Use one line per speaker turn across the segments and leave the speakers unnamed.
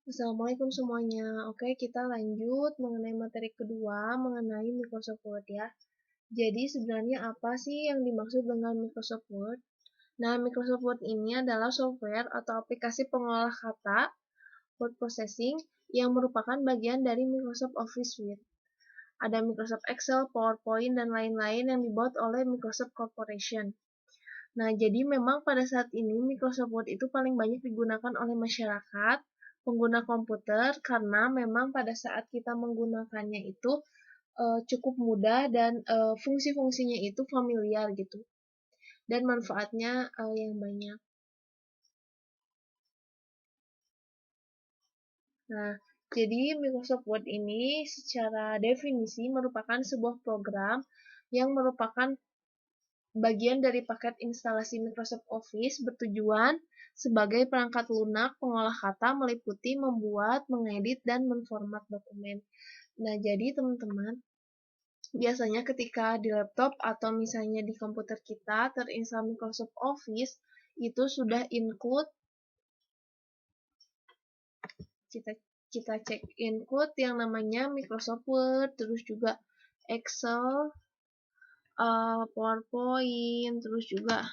Assalamualaikum semuanya. Oke, kita lanjut mengenai materi kedua mengenai Microsoft Word ya. Jadi sebenarnya apa sih yang dimaksud dengan Microsoft Word? Nah, Microsoft Word ini adalah software atau aplikasi pengolah kata word processing yang merupakan bagian dari Microsoft Office Suite. Ada Microsoft Excel, PowerPoint, dan lain-lain yang dibuat oleh Microsoft Corporation. Nah, jadi memang pada saat ini Microsoft Word itu paling banyak digunakan oleh masyarakat, pengguna komputer, karena memang pada saat kita menggunakannya itu cukup mudah dan fungsi-fungsinya itu familiar gitu. Dan manfaatnya yang banyak. Nah, jadi Microsoft Word ini secara definisi merupakan sebuah program yang merupakan bagian dari paket instalasi Microsoft Office bertujuan sebagai perangkat lunak pengolah kata meliputi membuat, mengedit, dan menformat dokumen. Nah, jadi teman-teman, biasanya ketika di laptop atau misalnya di komputer kita terinstall Microsoft Office, itu sudah include, kita kita cek include yang namanya Microsoft Word, terus juga Excel, PowerPoint, terus juga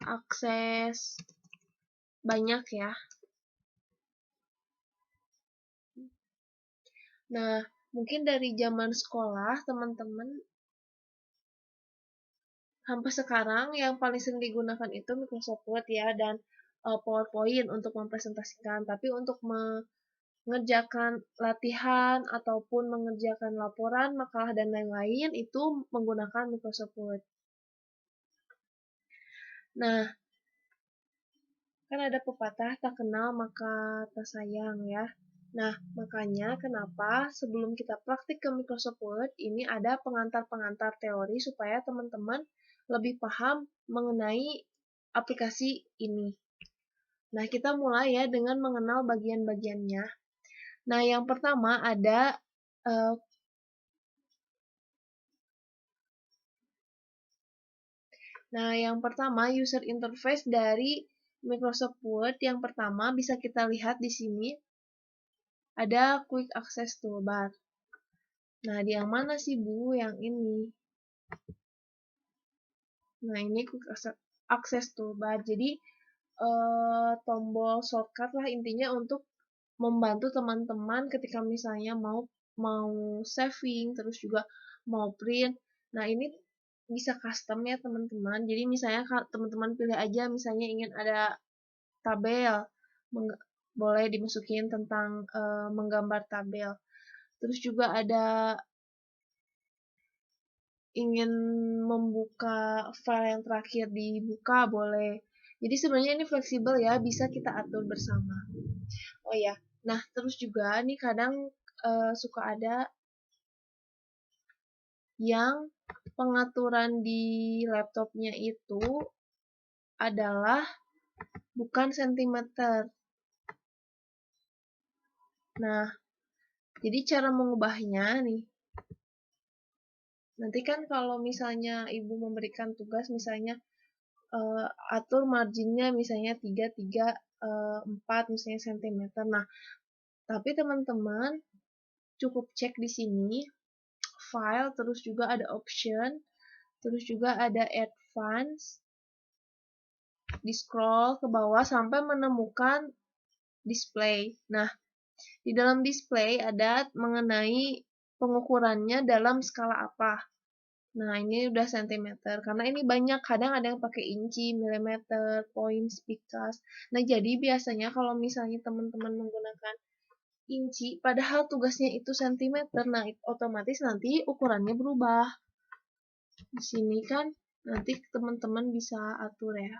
akses, banyak ya. Nah, mungkin dari zaman sekolah, teman-teman, sampai sekarang yang paling sering digunakan itu Microsoft Word ya, dan PowerPoint untuk mempresentasikan. Tapi untuk mengerjakan latihan ataupun mengerjakan laporan, makalah, dan lain-lain itu menggunakan Microsoft Word. Nah, kan ada pepatah tak kenal maka tak sayang ya. Nah, makanya kenapa sebelum kita praktik ke Microsoft Word, ini ada pengantar-pengantar teori supaya teman-teman lebih paham mengenai aplikasi ini. Nah, kita mulai ya dengan mengenal bagian-bagiannya. Nah, yang pertama ada uh, user interface dari Microsoft Word. Yang pertama bisa kita lihat di sini ada Quick Access Toolbar. Nah, di yang mana sih Bu? Yang ini. Nah, ini Quick Access Toolbar. Jadi, tombol shortcut lah intinya untuk membantu teman-teman ketika misalnya mau saving, terus juga mau print. Nah, ini bisa custom ya teman-teman. Jadi misalnya teman-teman pilih aja misalnya ingin ada tabel, boleh dimasukin tentang menggambar tabel. Terus juga ada ingin membuka file yang terakhir dibuka boleh. Jadi sebenarnya ini fleksibel ya, bisa kita atur bersama. Oh ya, nah terus juga nih kadang suka ada yang pengaturan di laptopnya itu adalah bukan sentimeter. Nah, jadi cara mengubahnya nih. Nanti kan kalau misalnya ibu memberikan tugas misalnya atur marginnya misalnya 3, 3, 4 misalnya sentimeter. Nah, tapi teman-teman cukup cek di sini file, terus juga ada option, terus juga ada advance, di scroll ke bawah sampai menemukan display. Nah, di dalam display ada mengenai pengukurannya dalam skala apa. Nah, ini udah sentimeter. Karena ini banyak, kadang ada yang pakai inci, milimeter, points, pikas. Nah, jadi biasanya kalau misalnya teman-teman menggunakan inci, padahal tugasnya itu sentimeter, nah otomatis nanti ukurannya berubah. Di sini kan nanti teman-teman bisa atur ya.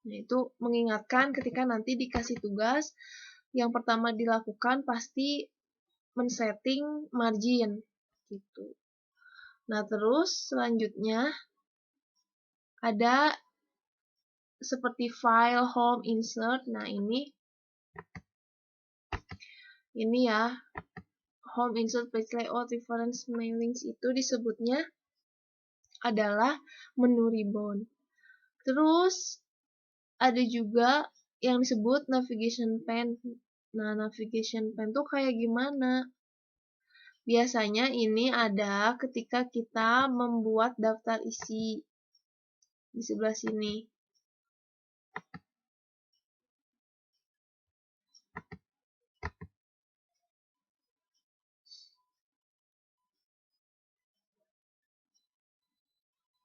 Nah, itu mengingatkan ketika nanti dikasih tugas, yang pertama dilakukan pasti men-setting margin gitu. Nah, terus selanjutnya ada seperti file, home, insert. Nah, ini ya, home, insert, page layout, reference, mailings itu disebutnya adalah menu ribbon. Terus ada juga yang disebut navigation pane. Nah, navigation pane tuh kayak gimana? Biasanya ini ada ketika kita membuat daftar isi di sebelah sini.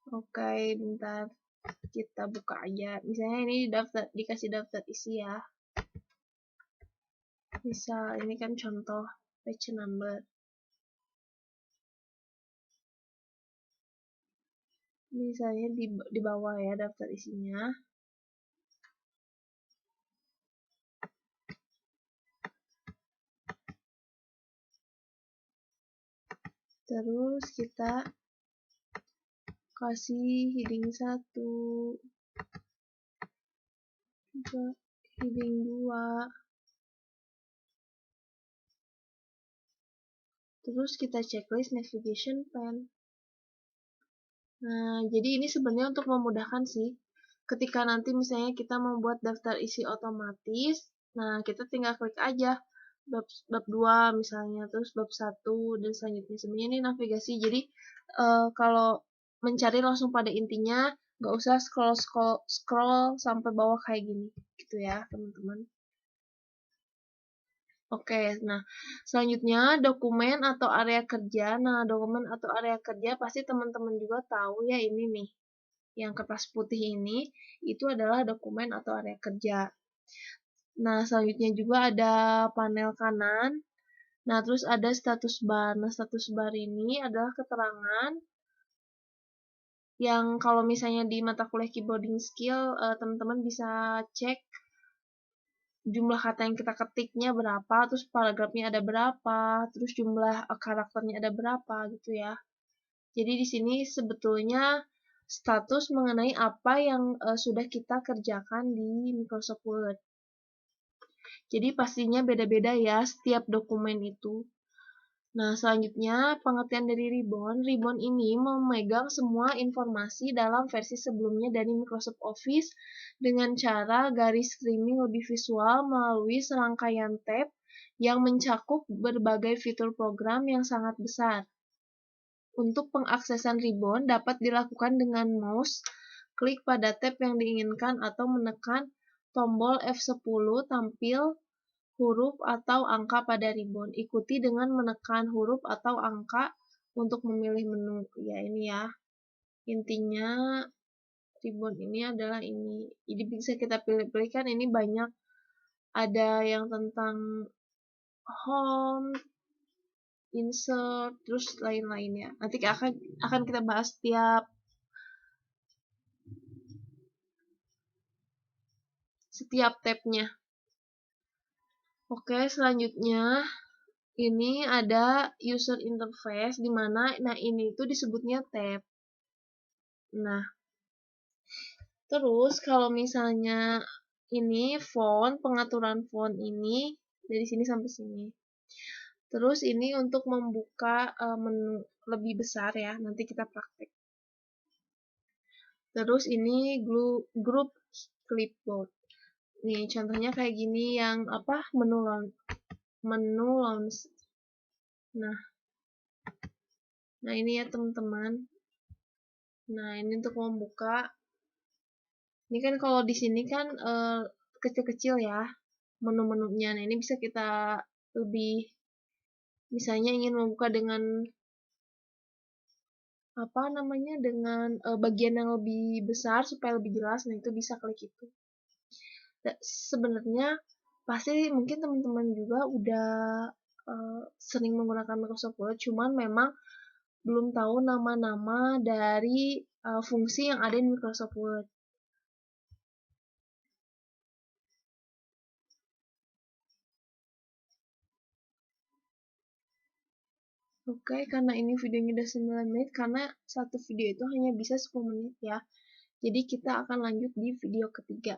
Oke, bentar. Kita buka aja. Misalnya ini dikasih daftar isi ya. Misal ini kan contoh page number. Misalnya di bawah ya daftar isinya. Terus kita kasih heading 1, juga heading 2. Terus kita checklist navigation pane. Nah, jadi ini sebenarnya untuk memudahkan sih. Ketika nanti misalnya kita membuat daftar isi otomatis, nah kita tinggal klik aja bab 2 misalnya, terus bab 1 dan selanjutnya. Sebenarnya ini navigasi, jadi kalau mencari langsung pada intinya, nggak usah scroll sampai bawah kayak gini, gitu ya teman-teman. Oke, nah selanjutnya dokumen atau area kerja. Nah, dokumen atau area kerja pasti teman-teman juga tahu ya ini nih. Yang kertas putih ini itu adalah dokumen atau area kerja. Nah, selanjutnya juga ada panel kanan. Nah, terus ada status bar. Nah, status bar ini adalah keterangan yang kalau misalnya di mata kuliah keyboarding skill, teman-teman bisa cek jumlah kata yang kita ketiknya berapa, terus paragrafnya ada berapa, terus jumlah karakternya ada berapa gitu ya. Jadi di sini sebetulnya status mengenai apa yang sudah kita kerjakan di Microsoft Word. Jadi pastinya beda-beda ya setiap dokumen itu. Nah, selanjutnya pengertian dari ribbon. Ribbon ini memegang semua informasi dalam versi sebelumnya dari Microsoft Office dengan cara garis streaming lebih visual melalui serangkaian tab yang mencakup berbagai fitur program yang sangat besar. Untuk pengaksesan ribbon dapat dilakukan dengan mouse, klik pada tab yang diinginkan atau menekan tombol F10 tampil huruf atau angka pada ribbon. Ikuti dengan menekan huruf atau angka untuk memilih menu. Ya, ini ya. Intinya ribbon ini adalah ini. Jadi bisa kita pilih-pilih kan ini banyak. Ada yang tentang home, insert, terus lain-lainnya. Nanti akan kita bahas setiap tabnya. Oke, selanjutnya ini ada user interface di mana ini itu disebutnya tab. Nah, terus kalau misalnya ini font, pengaturan font ini dari sini sampai sini. Terus ini untuk membuka menu lebih besar ya, nanti kita praktek. Terus ini group clipboard. Nih contohnya kayak gini yang apa menu launch. Nah ini ya teman-teman. Nah ini untuk membuka. Ini kan kalau di sini kan kecil-kecil ya menu-menunya. Nah ini bisa kita lebih, misalnya ingin membuka dengan apa namanya dengan bagian yang lebih besar supaya lebih jelas. Nah itu bisa klik itu. Sebenarnya pasti mungkin teman-teman juga udah sering menggunakan Microsoft Word, cuman memang belum tahu nama-nama dari fungsi yang ada di Microsoft Word. Oke, karena ini videonya udah 9 menit, karena satu video itu hanya bisa 10 menit ya. Jadi kita akan lanjut di video ketiga.